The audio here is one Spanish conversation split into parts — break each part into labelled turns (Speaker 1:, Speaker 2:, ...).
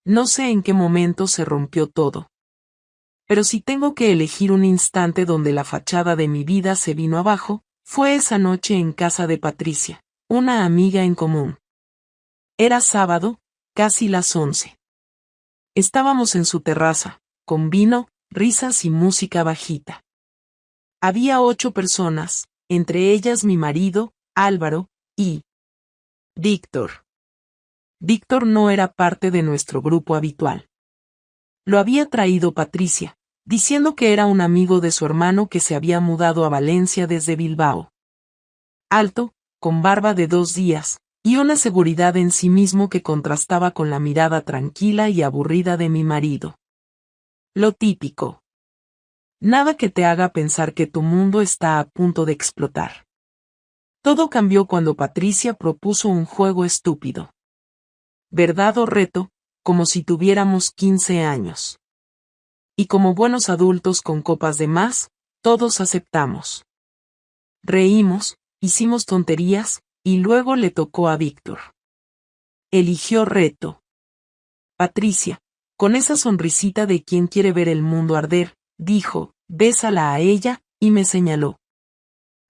Speaker 1: No sé en qué momento se rompió todo. Pero si tengo que elegir un instante donde la fachada de mi vida se vino abajo, fue esa noche en casa de Patricia, una amiga en común. Era sábado, casi las 11. Estábamos en su terraza, con vino, risas y música bajita. Había 8 personas, entre ellas mi marido, Álvaro, y Víctor. Víctor no era parte de nuestro grupo habitual. Lo había traído Patricia, diciendo que era un amigo de su hermano que se había mudado a Valencia desde Bilbao. Alto, con barba de 2 días, y una seguridad en sí mismo que contrastaba con la mirada tranquila y aburrida de mi marido. Lo típico. Nada que te haga pensar que tu mundo está a punto de explotar. Todo cambió cuando Patricia propuso un juego estúpido. Verdad o reto, como si tuviéramos 15 años. Y como buenos adultos con copas de más, todos aceptamos. Reímos, hicimos tonterías, y luego le tocó a Víctor. Eligió reto. Patricia, con esa sonrisita de quien quiere ver el mundo arder, dijo, bésala a ella, y me señaló.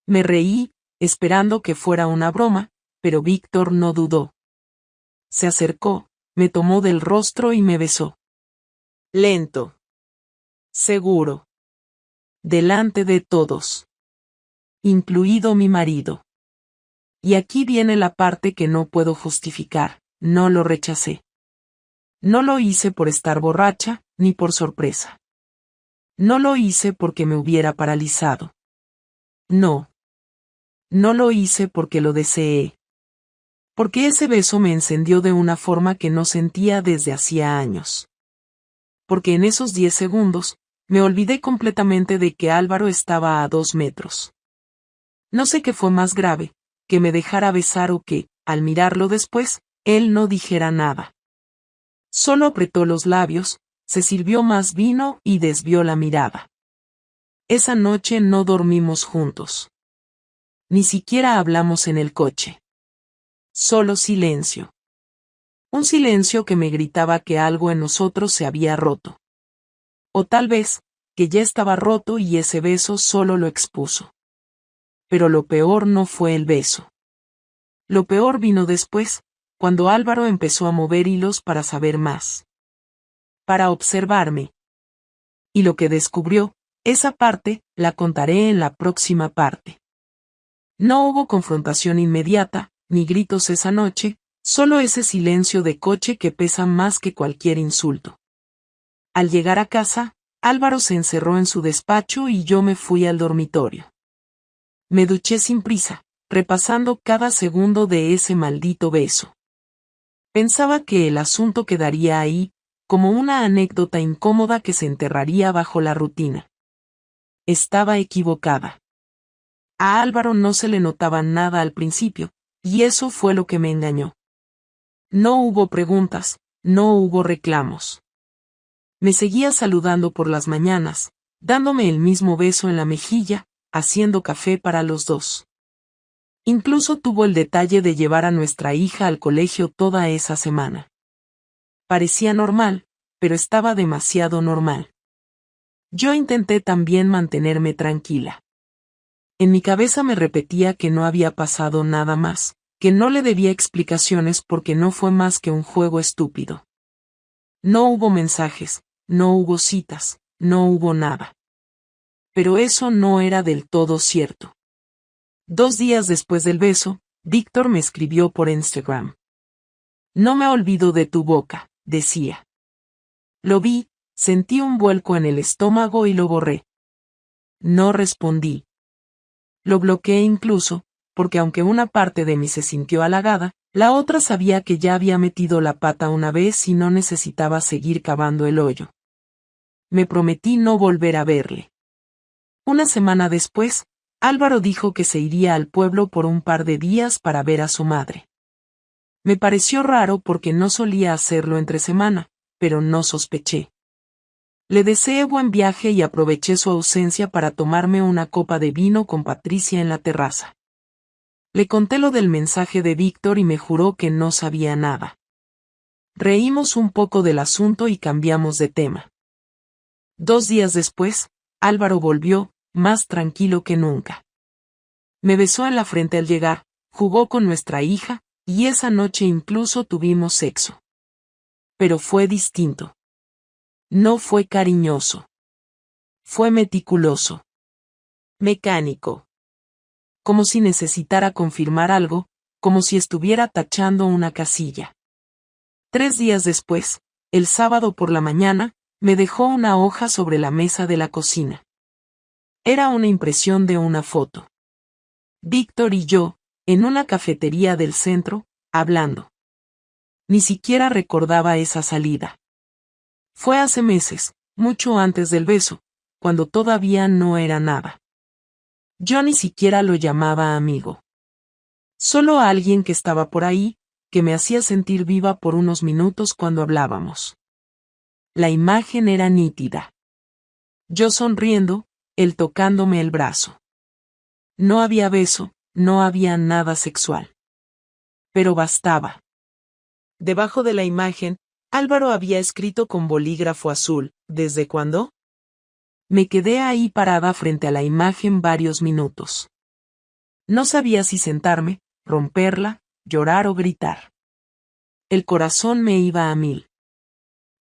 Speaker 1: Me reí, esperando que fuera una broma, pero Víctor no dudó. Se acercó, me tomó del rostro y me besó. Lento. Seguro. Delante de todos. Incluido mi marido. Y aquí viene la parte que no puedo justificar, no lo rechacé. No lo hice por estar borracha, ni por sorpresa. No lo hice porque me hubiera paralizado. No. No lo hice porque lo deseé. Porque ese beso me encendió de una forma que no sentía desde hacía años. Porque en esos 10 segundos, me olvidé completamente de que Álvaro estaba a 2 metros. No sé qué fue más grave, que me dejara besar o que, al mirarlo después, él no dijera nada. Solo apretó los labios, se sirvió más vino y desvió la mirada. Esa noche no dormimos juntos. Ni siquiera hablamos en el coche. Solo silencio. Un silencio que me gritaba que algo en nosotros se había roto. O tal vez, que ya estaba roto y ese beso solo lo expuso. Pero lo peor no fue el beso. Lo peor vino después, cuando Álvaro empezó a mover hilos para saber más. Para observarme. Y lo que descubrió, esa parte, la contaré en la próxima parte. No hubo confrontación inmediata, ni gritos esa noche, solo ese silencio de coche que pesa más que cualquier insulto. Al llegar a casa, Álvaro se encerró en su despacho y yo me fui al dormitorio. Me duché sin prisa, repasando cada segundo de ese maldito beso. Pensaba que el asunto quedaría ahí, como una anécdota incómoda que se enterraría bajo la rutina. Estaba equivocada. A Álvaro no se le notaba nada al principio, y eso fue lo que me engañó. No hubo preguntas, no hubo reclamos. Me seguía saludando por las mañanas, dándome el mismo beso en la mejilla, haciendo café para los dos. Incluso tuvo el detalle de llevar a nuestra hija al colegio toda esa semana. Parecía normal, pero estaba demasiado normal. Yo intenté también mantenerme tranquila. En mi cabeza me repetía que no había pasado nada más, que no le debía explicaciones porque no fue más que un juego estúpido. No hubo mensajes, no hubo citas, no hubo nada. Pero eso no era del todo cierto. 2 días después del beso, Víctor me escribió por Instagram. No me olvido de tu boca, decía. Lo vi, sentí un vuelco en el estómago y lo borré. No respondí. Lo bloqueé incluso, porque aunque una parte de mí se sintió halagada, la otra sabía que ya había metido la pata una vez y no necesitaba seguir cavando el hoyo. Me prometí no volver a verle. Una semana después, Álvaro dijo que se iría al pueblo por un par de días para ver a su madre. Me pareció raro porque no solía hacerlo entre semana, pero no sospeché. Le deseé buen viaje y aproveché su ausencia para tomarme una copa de vino con Patricia en la terraza. Le conté lo del mensaje de Víctor y me juró que no sabía nada. Reímos un poco del asunto y cambiamos de tema. 2 días después, Álvaro volvió, más tranquilo que nunca. Me besó en la frente al llegar, jugó con nuestra hija, y esa noche incluso tuvimos sexo. Pero fue distinto. No fue cariñoso. Fue meticuloso. Mecánico. Como si necesitara confirmar algo, como si estuviera tachando una casilla. 3 días después, el sábado por la mañana, me dejó una hoja sobre la mesa de la cocina. Era una impresión de una foto. Víctor y yo, en una cafetería del centro, hablando. Ni siquiera recordaba esa salida. Fue hace meses, mucho antes del beso, cuando todavía no era nada. Yo ni siquiera lo llamaba amigo. Solo a alguien que estaba por ahí, que me hacía sentir viva por unos minutos cuando hablábamos. La imagen era nítida. Yo sonriendo, él tocándome el brazo. No había beso, no había nada sexual. Pero bastaba. Debajo de la imagen, Álvaro había escrito con bolígrafo azul, ¿desde cuándo? Me quedé ahí parada frente a la imagen varios minutos. No sabía si sentarme, romperla, llorar o gritar. El corazón me iba a 1000.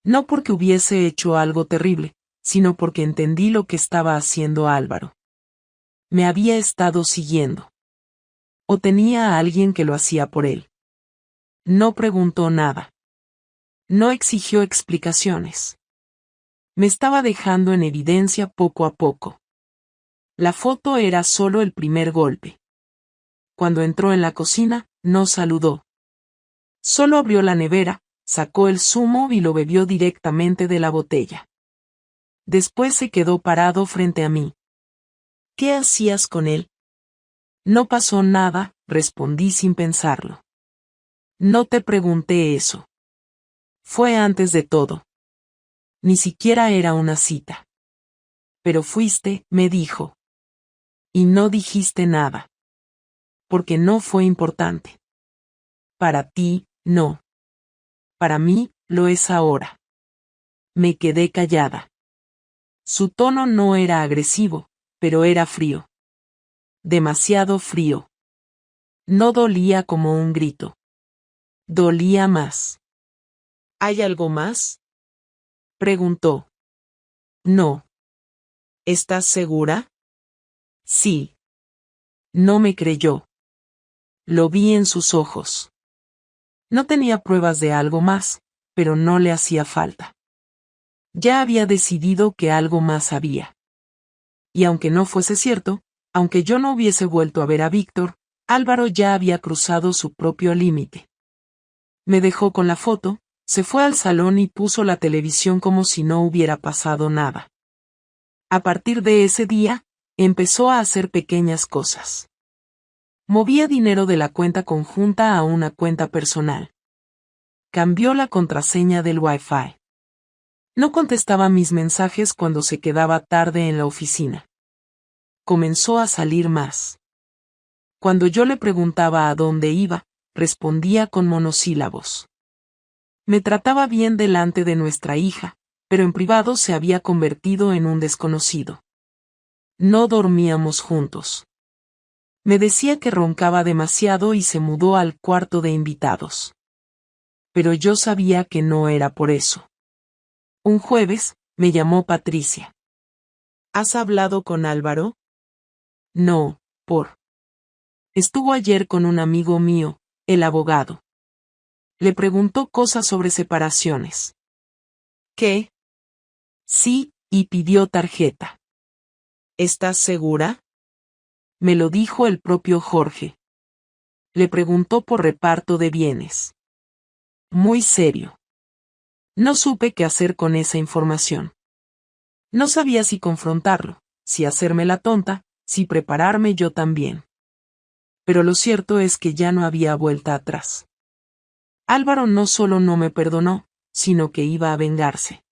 Speaker 1: No porque hubiese hecho algo terrible, sino porque entendí lo que estaba haciendo Álvaro. Me había estado siguiendo. O tenía a alguien que lo hacía por él. No preguntó nada. No exigió explicaciones. Me estaba dejando en evidencia poco a poco. La foto era solo el primer golpe. Cuando entró en la cocina, no saludó. Solo abrió la nevera, sacó el zumo y lo bebió directamente de la botella. Después se quedó parado frente a mí. ¿Qué hacías con él? No pasó nada, respondí sin pensarlo. No te pregunté eso. Fue antes de todo. Ni siquiera era una cita. Pero fuiste, me dijo. Y no dijiste nada. Porque no fue importante. Para ti, no. Para mí, lo es ahora. Me quedé callada. Su tono no era agresivo, pero era frío. Demasiado frío. No dolía como un grito. Dolía más. ¿Hay algo más? Preguntó. No. ¿Estás segura? Sí. No me creyó. Lo vi en sus ojos. No tenía pruebas de algo más, pero no le hacía falta. Ya había decidido que algo más había. Y aunque no fuese cierto, aunque yo no hubiese vuelto a ver a Víctor, Álvaro ya había cruzado su propio límite. Me dejó con la foto, se fue al salón y puso la televisión como si no hubiera pasado nada. A partir de ese día, empezó a hacer pequeñas cosas. Movía dinero de la cuenta conjunta a una cuenta personal. Cambió la contraseña del Wi-Fi. No contestaba mis mensajes cuando se quedaba tarde en la oficina. Comenzó a salir más. Cuando yo le preguntaba a dónde iba, respondía con monosílabos. Me trataba bien delante de nuestra hija, pero en privado se había convertido en un desconocido. No dormíamos juntos. Me decía que roncaba demasiado y se mudó al cuarto de invitados. Pero yo sabía que no era por eso. Un jueves, me llamó Patricia. ¿Has hablado con Álvaro? No, Estuvo ayer con un amigo mío, el abogado. Le preguntó cosas sobre separaciones. ¿Qué? Sí, y pidió tarjeta. ¿Estás segura? Me lo dijo el propio Jorge. Le preguntó por reparto de bienes. Muy serio. No supe qué hacer con esa información. No sabía si confrontarlo, si hacerme la tonta, si prepararme yo también. Pero lo cierto es que ya no había vuelta atrás. Álvaro no solo no me perdonó, sino que iba a vengarse.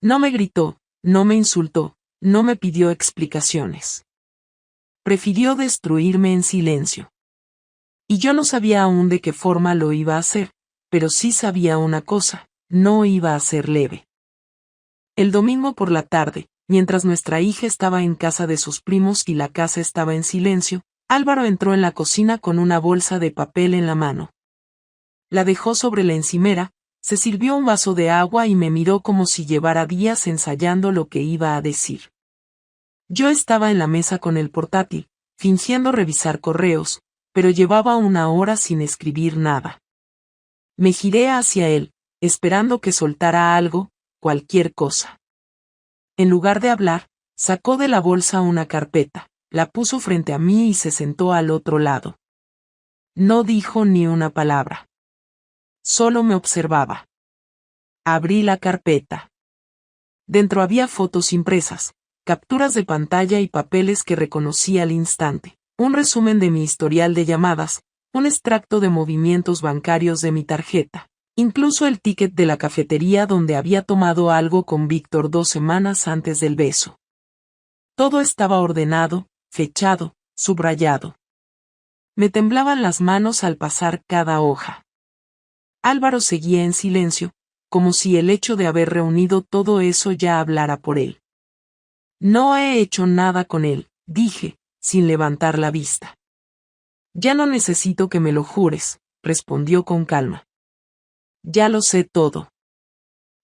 Speaker 1: No me gritó, no me insultó, no me pidió explicaciones. Prefirió destruirme en silencio. Y yo no sabía aún de qué forma lo iba a hacer, pero sí sabía una cosa, no iba a ser leve. El domingo por la tarde, mientras nuestra hija estaba en casa de sus primos y la casa estaba en silencio, Álvaro entró en la cocina con una bolsa de papel en la mano. La dejó sobre la encimera, se sirvió un vaso de agua y me miró como si llevara días ensayando lo que iba a decir. Yo estaba en la mesa con el portátil, fingiendo revisar correos, pero llevaba una hora sin escribir nada. Me giré hacia él, esperando que soltara algo, cualquier cosa. En lugar de hablar, sacó de la bolsa una carpeta, la puso frente a mí y se sentó al otro lado. No dijo ni una palabra. Solo me observaba. Abrí la carpeta. Dentro había fotos impresas, capturas de pantalla y papeles que reconocí al instante, un resumen de mi historial de llamadas, un extracto de movimientos bancarios de mi tarjeta, incluso el ticket de la cafetería donde había tomado algo con Víctor 2 semanas antes del beso. Todo estaba ordenado, fechado, subrayado. Me temblaban las manos al pasar cada hoja. Álvaro seguía en silencio, como si el hecho de haber reunido todo eso ya hablara por él. No he hecho nada con él, dije, sin levantar la vista. Ya no necesito que me lo jures, respondió con calma. Ya lo sé todo.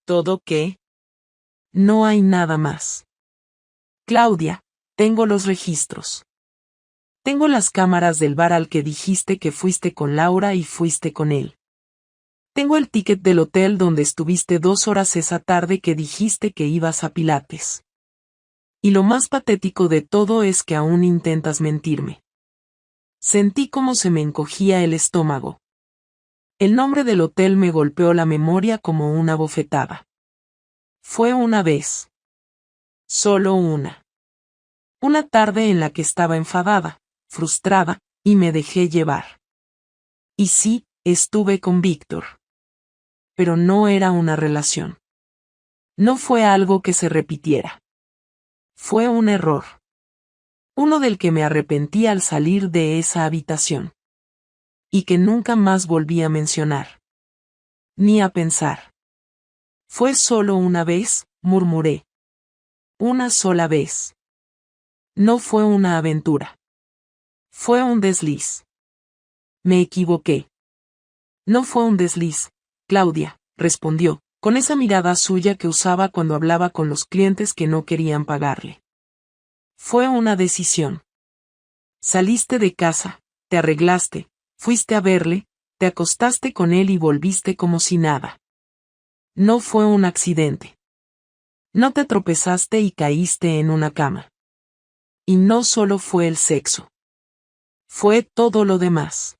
Speaker 1: ¿Todo qué? No hay nada más. Claudia, tengo los registros. Tengo las cámaras del bar al que dijiste que fuiste con Laura y fuiste con él. Tengo el ticket del hotel donde estuviste 2 horas esa tarde que dijiste que ibas a Pilates. Y lo más patético de todo es que aún intentas mentirme. Sentí como se me encogía el estómago. El nombre del hotel me golpeó la memoria como una bofetada. Fue una vez. Solo una. Una tarde en la que estaba enfadada, frustrada, y me dejé llevar. Y sí, estuve con Víctor. Pero no era una relación. No fue algo que se repitiera. Fue un error. Uno del que me arrepentí al salir de esa habitación. Y que nunca más volví a mencionar. Ni a pensar. Fue solo una vez, murmuré. Una sola vez. No fue una aventura. Fue un desliz. Me equivoqué. No fue un desliz, Claudia, respondió, con esa mirada suya que usaba cuando hablaba con los clientes que no querían pagarle. Fue una decisión. Saliste de casa, te arreglaste, fuiste a verle, te acostaste con él y volviste como si nada. No fue un accidente. No te tropezaste y caíste en una cama. Y no solo fue el sexo. Fue todo lo demás.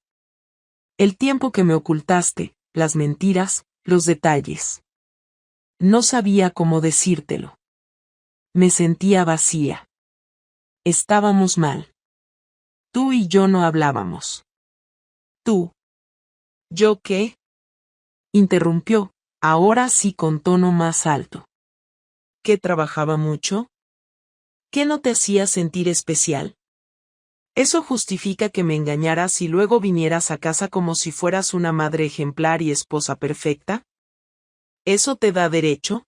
Speaker 1: El tiempo que me ocultaste, las mentiras, los detalles. No sabía cómo decírtelo. Me sentía vacía. Estábamos mal. Tú y yo no hablábamos. Tú. ¿Yo qué? Interrumpió, ahora sí con tono más alto. ¿Qué trabajaba mucho? ¿Qué no te hacía sentir especial? ¿Eso justifica que me engañaras y luego vinieras a casa como si fueras una madre ejemplar y esposa perfecta? ¿Eso te da derecho?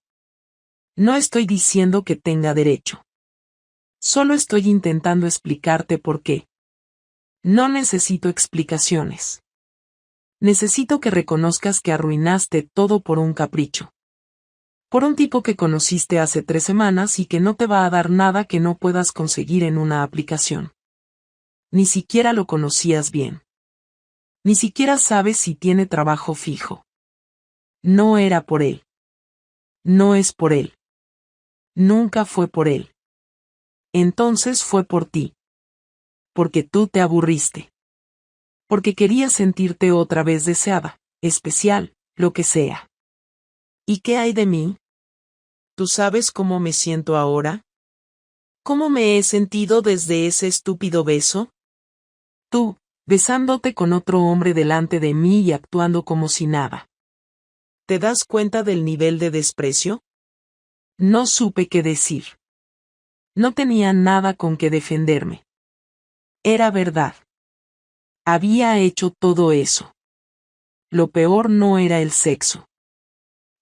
Speaker 1: No estoy diciendo que tenga derecho. Solo estoy intentando explicarte por qué. No necesito explicaciones. Necesito que reconozcas que arruinaste todo por un capricho. Por un tipo que conociste hace 3 semanas y que no te va a dar nada que no puedas conseguir en una aplicación. Ni siquiera lo conocías bien. Ni siquiera sabes si tiene trabajo fijo. No era por él. No es por él. Nunca fue por él. Entonces fue por ti. Porque tú te aburriste. Porque querías sentirte otra vez deseada, especial, lo que sea. ¿Y qué hay de mí? ¿Tú sabes cómo me siento ahora? ¿Cómo me he sentido desde ese estúpido beso? Tú, besándote con otro hombre delante de mí y actuando como si nada. ¿Te das cuenta del nivel de desprecio? No supe qué decir. No tenía nada con que defenderme. Era verdad. Había hecho todo eso. lo peor no era el sexo.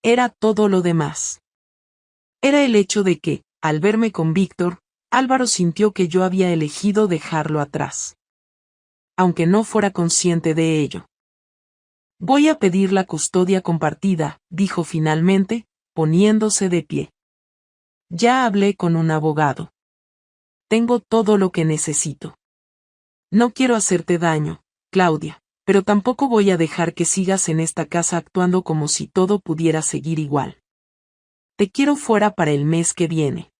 Speaker 1: Era todo lo demás. Era el hecho de que, al verme con Víctor, Álvaro sintió que yo había elegido dejarlo atrás. Aunque no fuera consciente de ello. Voy a pedir la custodia compartida, dijo finalmente, poniéndose de pie. Ya hablé con un abogado. Tengo todo lo que necesito. No quiero hacerte daño, Claudia, pero tampoco voy a dejar que sigas en esta casa actuando como si todo pudiera seguir igual. Te quiero fuera para el mes que viene.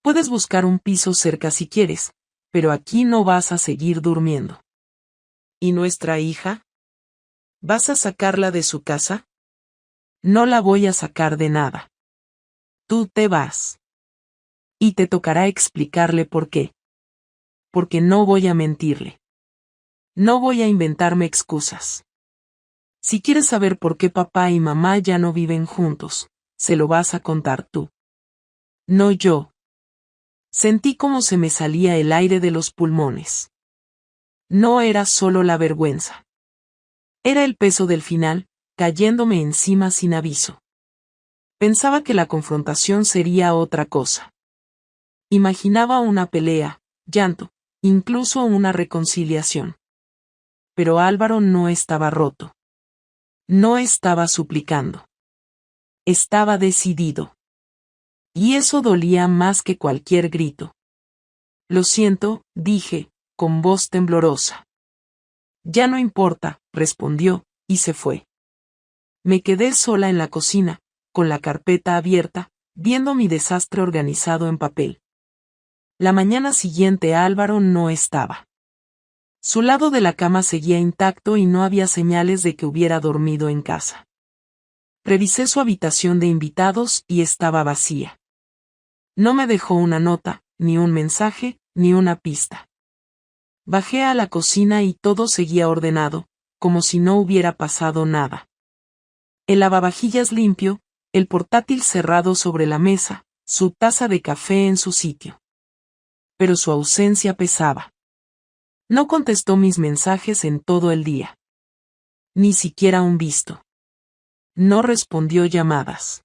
Speaker 1: Puedes buscar un piso cerca si quieres, pero aquí no vas a seguir durmiendo. ¿Y nuestra hija? ¿Vas a sacarla de su casa? No la voy a sacar de nada. Tú te vas. Y te tocará explicarle por qué. Porque no voy a mentirle. No voy a inventarme excusas. Si quieres saber por qué papá y mamá ya no viven juntos, se lo vas a contar tú. No yo. Sentí como se me salía el aire de los pulmones. No era solo la vergüenza. Era el peso del final, cayéndome encima sin aviso. Pensaba que la confrontación sería otra cosa. Imaginaba una pelea, llanto, incluso una reconciliación. Pero Álvaro no estaba roto. No estaba suplicando. Estaba decidido. Y eso dolía más que cualquier grito. Lo siento, dije, con voz temblorosa. Ya no importa, respondió, y se fue. Me quedé sola en la cocina, con la carpeta abierta, viendo mi desastre organizado en papel. La mañana siguiente Álvaro no estaba. Su lado de la cama seguía intacto y no había señales de que hubiera dormido en casa. Revisé su habitación de invitados y estaba vacía. No me dejó una nota, ni un mensaje, ni una pista. Bajé a la cocina y todo seguía ordenado, como si no hubiera pasado nada. El lavavajillas limpio, el portátil cerrado sobre la mesa, su taza de café en su sitio. Pero su ausencia pesaba. No contestó mis mensajes en todo el día. Ni siquiera un visto. No respondió llamadas.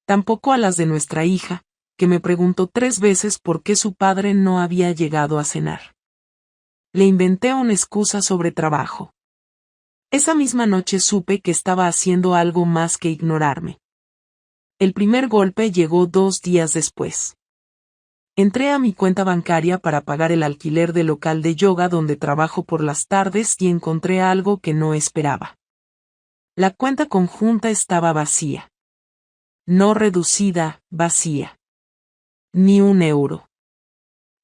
Speaker 1: Tampoco a las de nuestra hija, que me preguntó 3 veces por qué su padre no había llegado a cenar. Le inventé una excusa sobre trabajo. Esa misma noche supe que estaba haciendo algo más que ignorarme. El primer golpe llegó 2 días después. Entré a mi cuenta bancaria para pagar el alquiler del local de yoga donde trabajo por las tardes y encontré algo que no esperaba. La cuenta conjunta estaba vacía. No reducida, vacía. Ni un euro.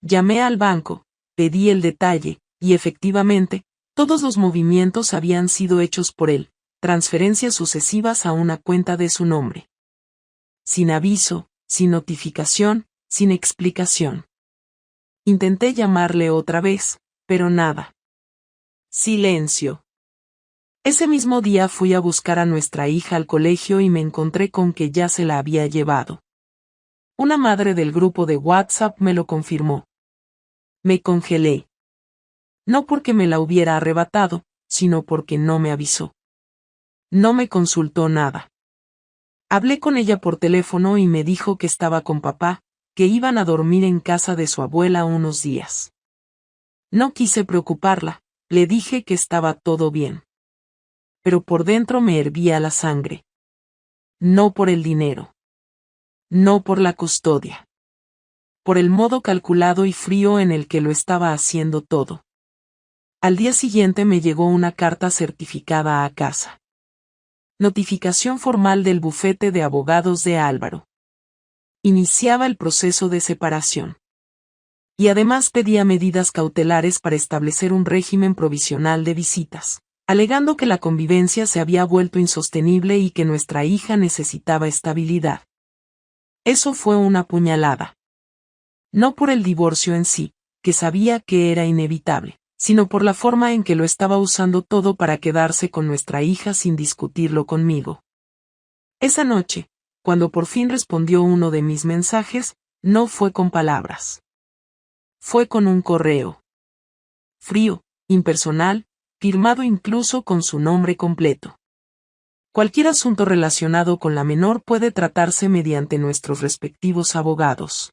Speaker 1: Llamé al banco, pedí el detalle, y efectivamente, todos los movimientos habían sido hechos por él, transferencias sucesivas a una cuenta de su nombre. Sin aviso, sin notificación, sin explicación. Intenté llamarle otra vez, pero nada. Silencio. Ese mismo día fui a buscar a nuestra hija al colegio y me encontré con que ya se la había llevado. Una madre del grupo de WhatsApp me lo confirmó. Me congelé. No porque me la hubiera arrebatado, sino porque no me avisó. No me consultó nada. Hablé con ella por teléfono y me dijo que estaba con papá, que iban a dormir en casa de su abuela unos días. No quise preocuparla, le dije que estaba todo bien. Pero por dentro me hervía la sangre. No por el dinero. No por la custodia. Por el modo calculado y frío en el que lo estaba haciendo todo. Al día siguiente me llegó una carta certificada a casa. Notificación formal del bufete de abogados de Álvaro. Iniciaba el proceso de separación. Y además pedía medidas cautelares para establecer un régimen provisional de visitas, alegando que la convivencia se había vuelto insostenible y que nuestra hija necesitaba estabilidad. Eso fue una puñalada. No por el divorcio en sí, que sabía que era inevitable, sino por la forma en que lo estaba usando todo para quedarse con nuestra hija sin discutirlo conmigo. Esa noche, cuando por fin respondió uno de mis mensajes, no fue con palabras. Fue con un correo. Frío, impersonal, firmado incluso con su nombre completo. Cualquier asunto relacionado con la menor puede tratarse mediante nuestros respectivos abogados.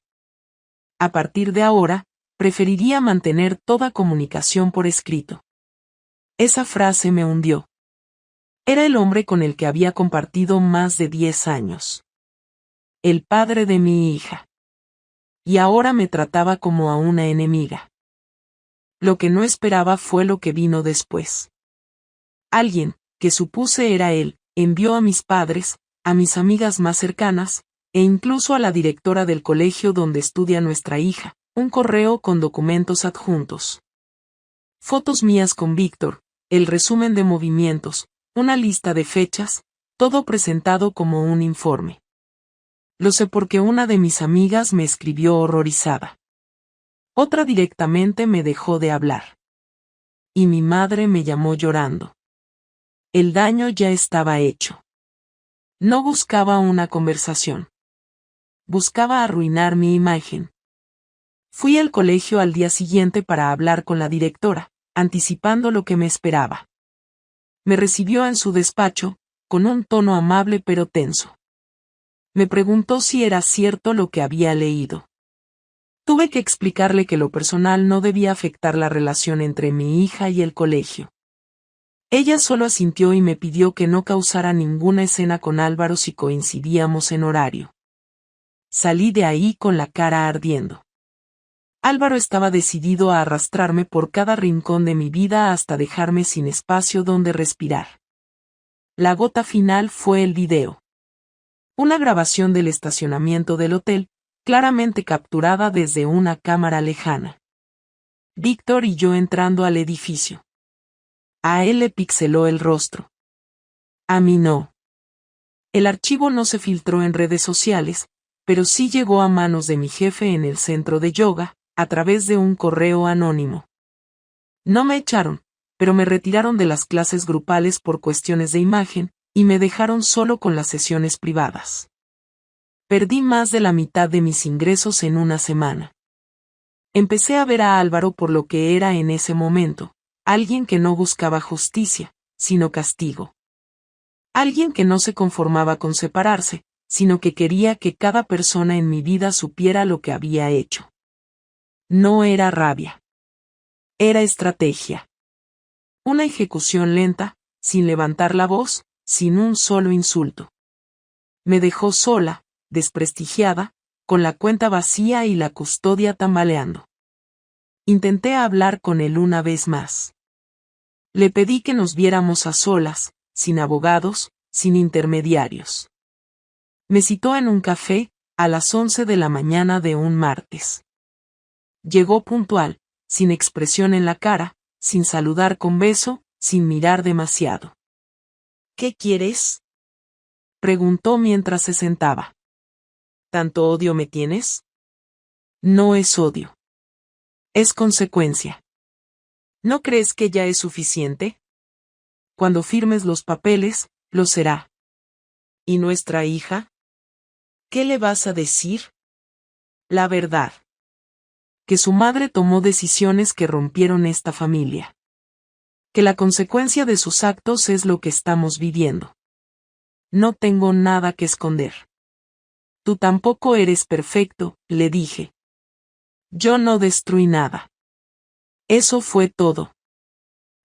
Speaker 1: A partir de ahora, preferiría mantener toda comunicación por escrito. Esa frase me hundió. Era el hombre con el que había compartido más de 10 años. El padre de mi hija. Y ahora me trataba como a una enemiga. Lo que no esperaba fue lo que vino después. Alguien, que supuse era él, envió a mis padres, a mis amigas más cercanas, e incluso a la directora del colegio donde estudia nuestra hija, un correo con documentos adjuntos. Fotos mías con Víctor, el resumen de movimientos, una lista de fechas, todo presentado como un informe. Lo sé porque una de mis amigas me escribió horrorizada. Otra directamente me dejó de hablar. Y mi madre me llamó llorando. El daño ya estaba hecho. No buscaba una conversación. Buscaba arruinar mi imagen. Fui al colegio al día siguiente para hablar con la directora, anticipando lo que me esperaba. Me recibió en su despacho, con un tono amable pero tenso. Me preguntó si era cierto lo que había leído. Tuve que explicarle que lo personal no debía afectar la relación entre mi hija y el colegio. Ella solo asintió y me pidió que no causara ninguna escena con Álvaro si coincidíamos en horario. Salí de ahí con la cara ardiendo. Álvaro estaba decidido a arrastrarme por cada rincón de mi vida hasta dejarme sin espacio donde respirar. La gota final fue el video. Una grabación del estacionamiento del hotel, claramente capturada desde una cámara lejana. Víctor y yo entrando al edificio. A él le pixeló el rostro. A mí no. El archivo no se filtró en redes sociales, pero sí llegó a manos de mi jefe en el centro de yoga, a través de un correo anónimo. No me echaron, pero me retiraron de las clases grupales por cuestiones de imagen, y me dejaron solo con las sesiones privadas. Perdí más de la mitad de mis ingresos en una semana. Empecé a ver a Álvaro por lo que era en ese momento, alguien que no buscaba justicia, sino castigo. Alguien que no se conformaba con separarse, sino que quería que cada persona en mi vida supiera lo que había hecho. No era rabia. Era estrategia. Una ejecución lenta, sin levantar la voz, sin un solo insulto. Me dejó sola, desprestigiada, con la cuenta vacía y la custodia tambaleando. Intenté hablar con él una vez más. Le pedí que nos viéramos a solas, sin abogados, sin intermediarios. Me citó en un café, a las 11 de la mañana de un martes. Llegó puntual, sin expresión en la cara, sin saludar con beso, sin mirar demasiado. ¿Qué quieres?, preguntó mientras se sentaba. ¿Tanto odio me tienes? No es odio. Es consecuencia. ¿No crees que ya es suficiente? Cuando firmes los papeles, lo será. ¿Y nuestra hija? ¿Qué le vas a decir? La verdad. Que su madre tomó decisiones que rompieron esta familia. Que la consecuencia de sus actos es lo que estamos viviendo. No tengo nada que esconder. Tú tampoco eres perfecto, le dije. Yo no destruí nada. Eso fue todo.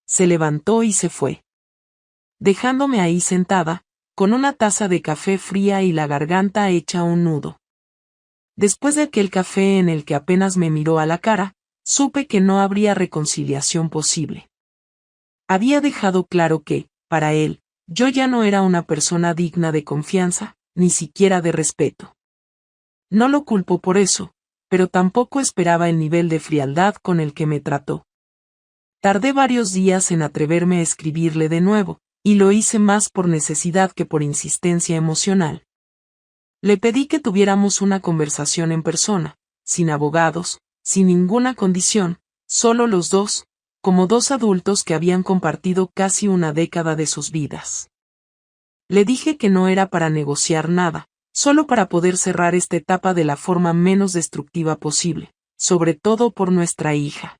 Speaker 1: Se levantó y se fue. Dejándome ahí sentada, con una taza de café fría y la garganta hecha un nudo. Después de aquel café en el que apenas me miró a la cara, supe que no habría reconciliación posible. Había dejado claro que, para él, yo ya no era una persona digna de confianza, ni siquiera de respeto. No lo culpo por eso, pero tampoco esperaba el nivel de frialdad con el que me trató. Tardé varios días en atreverme a escribirle de nuevo, y lo hice más por necesidad que por insistencia emocional. Le pedí que tuviéramos una conversación en persona, sin abogados, sin ninguna condición, solo los dos, como dos adultos que habían compartido casi una década de sus vidas. Le dije que no era para negociar nada, solo para poder cerrar esta etapa de la forma menos destructiva posible, sobre todo por nuestra hija.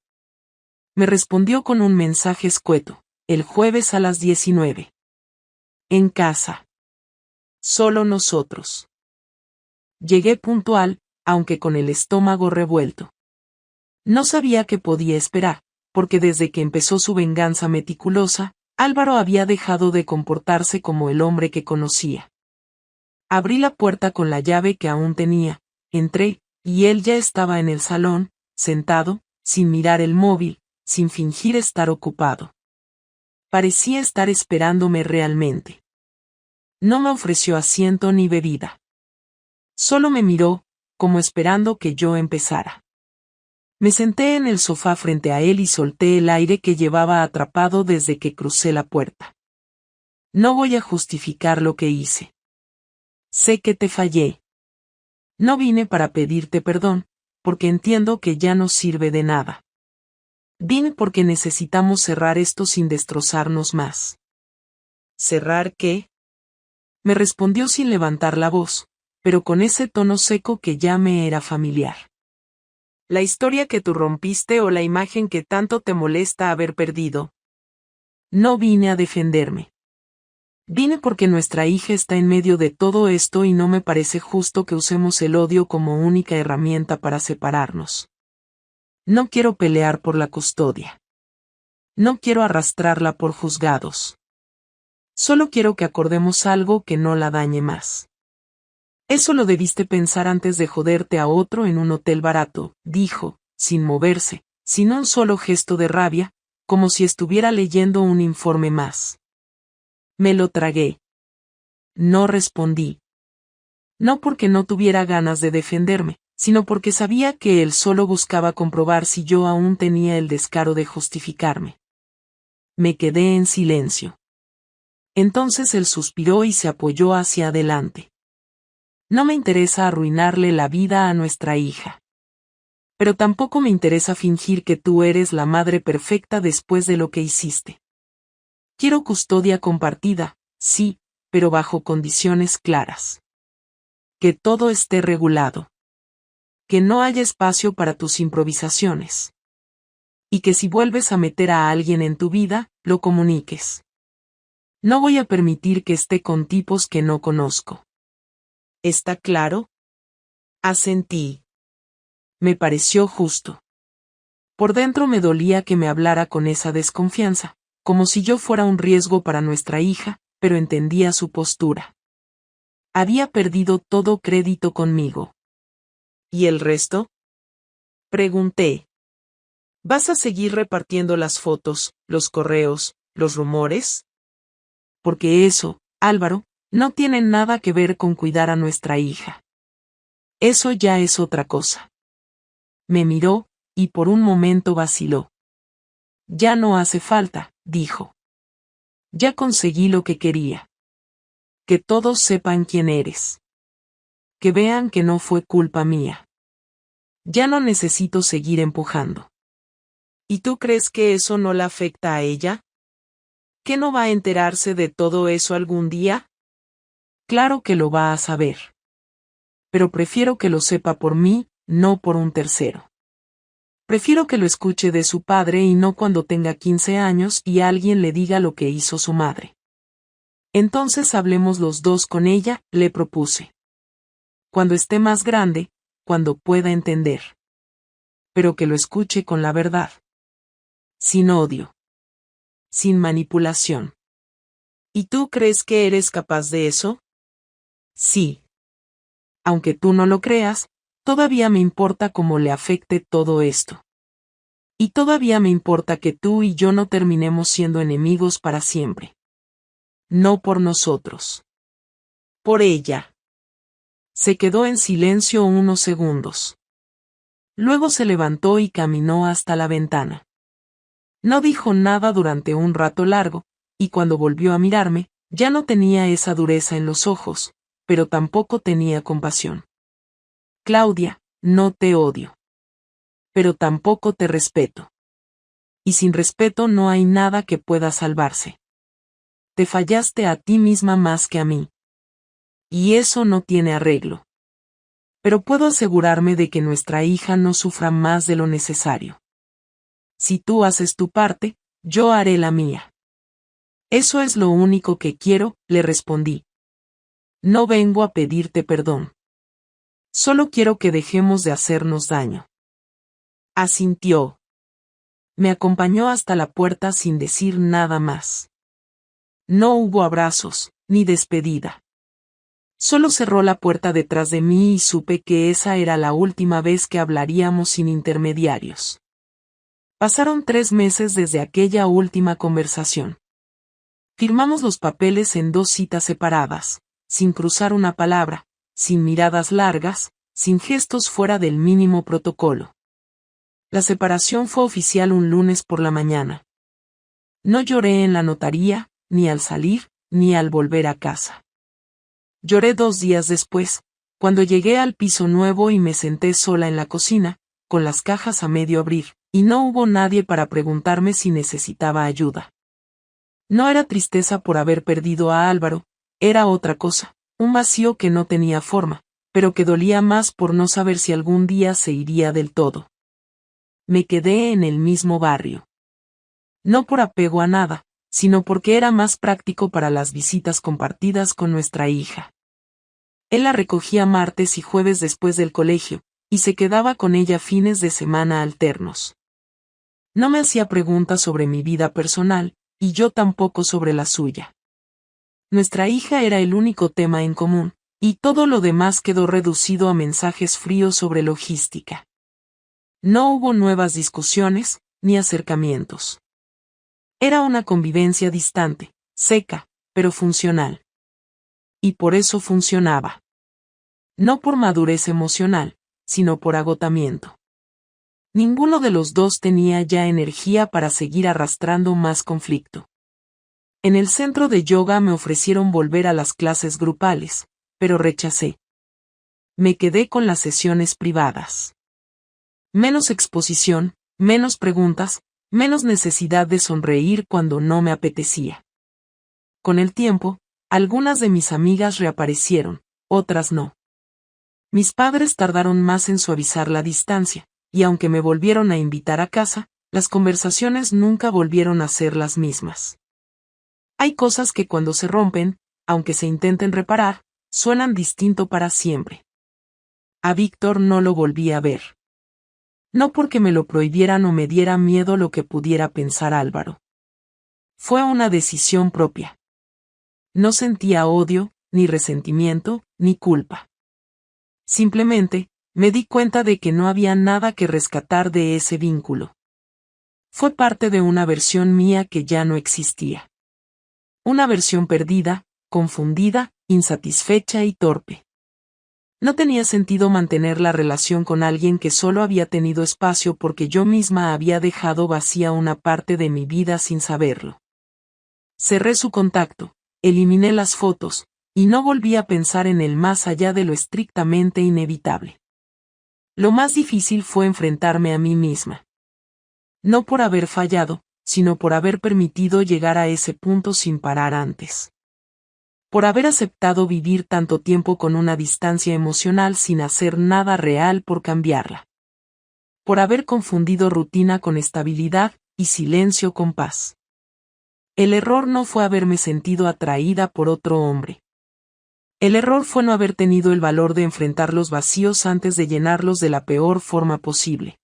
Speaker 1: Me respondió con un mensaje escueto: el jueves a las 19. En casa. Solo nosotros. Llegué puntual, aunque con el estómago revuelto. No sabía qué podía esperar, porque desde que empezó su venganza meticulosa, Álvaro había dejado de comportarse como el hombre que conocía. Abrí la puerta con la llave que aún tenía, entré, y él ya estaba en el salón, sentado, sin mirar el móvil, sin fingir estar ocupado. Parecía estar esperándome realmente. No me ofreció asiento ni bebida. Solo me miró, como esperando que yo empezara. Me senté en el sofá frente a él y solté el aire que llevaba atrapado desde que crucé la puerta. No voy a justificar lo que hice. Sé que te fallé. No vine para pedirte perdón, porque entiendo que ya no sirve de nada. Vine porque necesitamos cerrar esto sin destrozarnos más. ¿Cerrar qué? Me respondió sin levantar la voz, pero con ese tono seco que ya me era familiar. ¿La historia que tú rompiste o la imagen que tanto te molesta haber perdido? No vine a defenderme. Vine porque nuestra hija está en medio de todo esto y no me parece justo que usemos el odio como única herramienta para separarnos. No quiero pelear por la custodia. No quiero arrastrarla por juzgados. Solo quiero que acordemos algo que no la dañe más. Eso lo debiste pensar antes de joderte a otro en un hotel barato, dijo, sin moverse, sin un solo gesto de rabia, como si estuviera leyendo un informe más. Me lo tragué. No respondí. No porque no tuviera ganas de defenderme, sino porque sabía que él solo buscaba comprobar si yo aún tenía el descaro de justificarme. Me quedé en silencio. Entonces él suspiró y se apoyó hacia adelante. No me interesa arruinarle la vida a nuestra hija. Pero tampoco me interesa fingir que tú eres la madre perfecta después de lo que hiciste. Quiero custodia compartida, sí, pero bajo condiciones claras. Que todo esté regulado. Que no haya espacio para tus improvisaciones. Y que si vuelves a meter a alguien en tu vida, lo comuniques. No voy a permitir que esté con tipos que no conozco. ¿Está claro? Asentí. Me pareció justo. Por dentro me dolía que me hablara con esa desconfianza, como si yo fuera un riesgo para nuestra hija, pero entendía su postura. Había perdido todo crédito conmigo. ¿Y el resto? Pregunté. ¿Vas a seguir repartiendo las fotos, los correos, los rumores? Porque eso, Álvaro, no tiene nada que ver con cuidar a nuestra hija. Eso ya es otra cosa. Me miró, y por un momento vaciló. Ya no hace falta, dijo. Ya conseguí lo que quería. Que todos sepan quién eres. Que vean que no fue culpa mía. Ya no necesito seguir empujando. ¿Y tú crees que eso no la afecta a ella? ¿Que no va a enterarse de todo eso algún día? Claro que lo va a saber. Pero prefiero que lo sepa por mí, no por un tercero. Prefiero que lo escuche de su padre y no cuando tenga 15 años y alguien le diga lo que hizo su madre. Entonces hablemos los dos con ella, le propuse. Cuando esté más grande, cuando pueda entender. Pero que lo escuche con la verdad. Sin odio. Sin manipulación. ¿Y tú crees que eres capaz de eso? Sí. Aunque tú no lo creas, todavía me importa cómo le afecte todo esto. Y todavía me importa que tú y yo no terminemos siendo enemigos para siempre. No por nosotros. Por ella. Se quedó en silencio unos segundos. Luego se levantó y caminó hasta la ventana. No dijo nada durante un rato largo, y cuando volvió a mirarme, ya no tenía esa dureza en los ojos, pero tampoco tenía compasión. Claudia, no te odio. Pero tampoco te respeto. Y sin respeto no hay nada que pueda salvarse. Te fallaste a ti misma más que a mí. Y eso no tiene arreglo. Pero puedo asegurarme de que nuestra hija no sufra más de lo necesario. Si tú haces tu parte, yo haré la mía. Eso es lo único que quiero, le respondí. No vengo a pedirte perdón. Solo quiero que dejemos de hacernos daño. Asintió. Me acompañó hasta la puerta sin decir nada más. No hubo abrazos, ni despedida. Solo cerró la puerta detrás de mí y supe que esa era la última vez que hablaríamos sin intermediarios. Pasaron 3 meses desde aquella última conversación. Firmamos los papeles en 2 citas separadas, sin cruzar una palabra, sin miradas largas, sin gestos fuera del mínimo protocolo. La separación fue oficial un lunes por la mañana. No lloré en la notaría, ni al salir, ni al volver a casa. Lloré 2 días después, cuando llegué al piso nuevo y me senté sola en la cocina, con las cajas a medio abrir, y no hubo nadie para preguntarme si necesitaba ayuda. No era tristeza por haber perdido a Álvaro, era otra cosa, un vacío que no tenía forma, pero que dolía más por no saber si algún día se iría del todo. Me quedé en el mismo barrio. No por apego a nada, sino porque era más práctico para las visitas compartidas con nuestra hija. Él la recogía martes y jueves después del colegio, y se quedaba con ella fines de semana alternos. No me hacía preguntas sobre mi vida personal, y yo tampoco sobre la suya. Nuestra hija era el único tema en común, y todo lo demás quedó reducido a mensajes fríos sobre logística. No hubo nuevas discusiones, ni acercamientos. Era una convivencia distante, seca, pero funcional. Y por eso funcionaba. No por madurez emocional, sino por agotamiento. Ninguno de los dos tenía ya energía para seguir arrastrando más conflicto. En el centro de yoga me ofrecieron volver a las clases grupales, pero rechacé. Me quedé con las sesiones privadas. Menos exposición, menos preguntas, menos necesidad de sonreír cuando no me apetecía. Con el tiempo, algunas de mis amigas reaparecieron, otras no. Mis padres tardaron más en suavizar la distancia, y aunque me volvieron a invitar a casa, las conversaciones nunca volvieron a ser las mismas. Hay cosas que cuando se rompen, aunque se intenten reparar, suenan distinto para siempre. A Víctor no lo volví a ver. No porque me lo prohibieran o me diera miedo lo que pudiera pensar Álvaro. Fue una decisión propia. No sentía odio, ni resentimiento, ni culpa. Simplemente, me di cuenta de que no había nada que rescatar de ese vínculo. Fue parte de una versión mía que ya no existía. Una versión perdida, confundida, insatisfecha y torpe. No tenía sentido mantener la relación con alguien que solo había tenido espacio porque yo misma había dejado vacía una parte de mi vida sin saberlo. Cerré su contacto, eliminé las fotos, y no volví a pensar en él más allá de lo estrictamente inevitable. Lo más difícil fue enfrentarme a mí misma. No por haber fallado, sino por haber permitido llegar a ese punto sin parar antes. Por haber aceptado vivir tanto tiempo con una distancia emocional sin hacer nada real por cambiarla. Por haber confundido rutina con estabilidad y silencio con paz. El error no fue haberme sentido atraída por otro hombre. El error fue no haber tenido el valor de enfrentar los vacíos antes de llenarlos de la peor forma posible.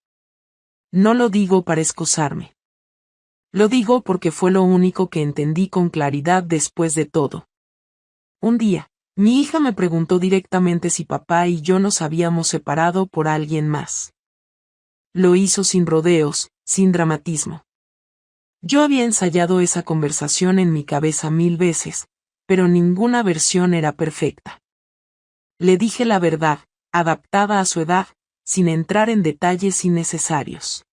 Speaker 1: No lo digo para excusarme. Lo digo porque fue lo único que entendí con claridad después de todo. Un día, mi hija me preguntó directamente si papá y yo nos habíamos separado por alguien más. Lo hizo sin rodeos, sin dramatismo. Yo había ensayado esa conversación en mi cabeza 1000 veces, pero ninguna versión era perfecta. Le dije la verdad, adaptada a su edad, sin entrar en detalles innecesarios.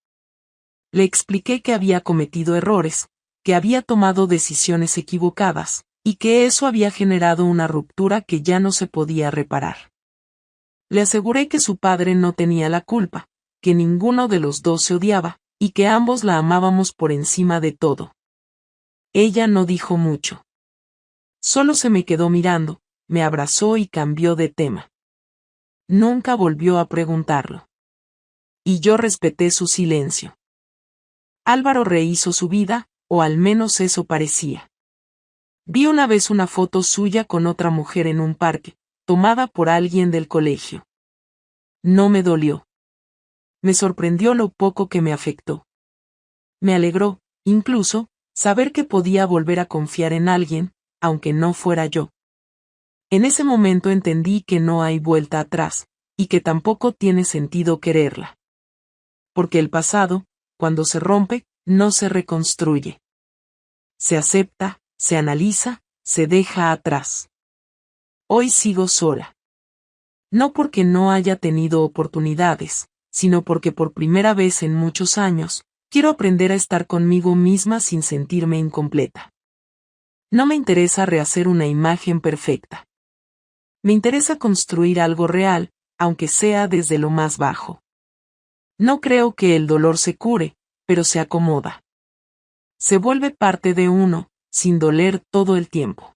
Speaker 1: Le expliqué que había cometido errores, que había tomado decisiones equivocadas, y que eso había generado una ruptura que ya no se podía reparar. Le aseguré que su padre no tenía la culpa, que ninguno de los dos se odiaba, y que ambos la amábamos por encima de todo. Ella no dijo mucho. Solo se me quedó mirando, me abrazó y cambió de tema. Nunca volvió a preguntarlo. Y yo respeté su silencio. Álvaro rehizo su vida, o al menos eso parecía. Vi una vez una foto suya con otra mujer en un parque, tomada por alguien del colegio. No me dolió. Me sorprendió lo poco que me afectó. Me alegró, incluso, saber que podía volver a confiar en alguien, aunque no fuera yo. En ese momento entendí que no hay vuelta atrás, y que tampoco tiene sentido quererla. Porque el pasado, cuando se rompe, no se reconstruye. Se acepta, se analiza, se deja atrás. Hoy sigo sola. No porque no haya tenido oportunidades, sino porque por primera vez en muchos años, quiero aprender a estar conmigo misma sin sentirme incompleta. No me interesa rehacer una imagen perfecta. Me interesa construir algo real, aunque sea desde lo más bajo. No creo que el dolor se cure, pero se acomoda. Se vuelve parte de uno, sin doler todo el tiempo.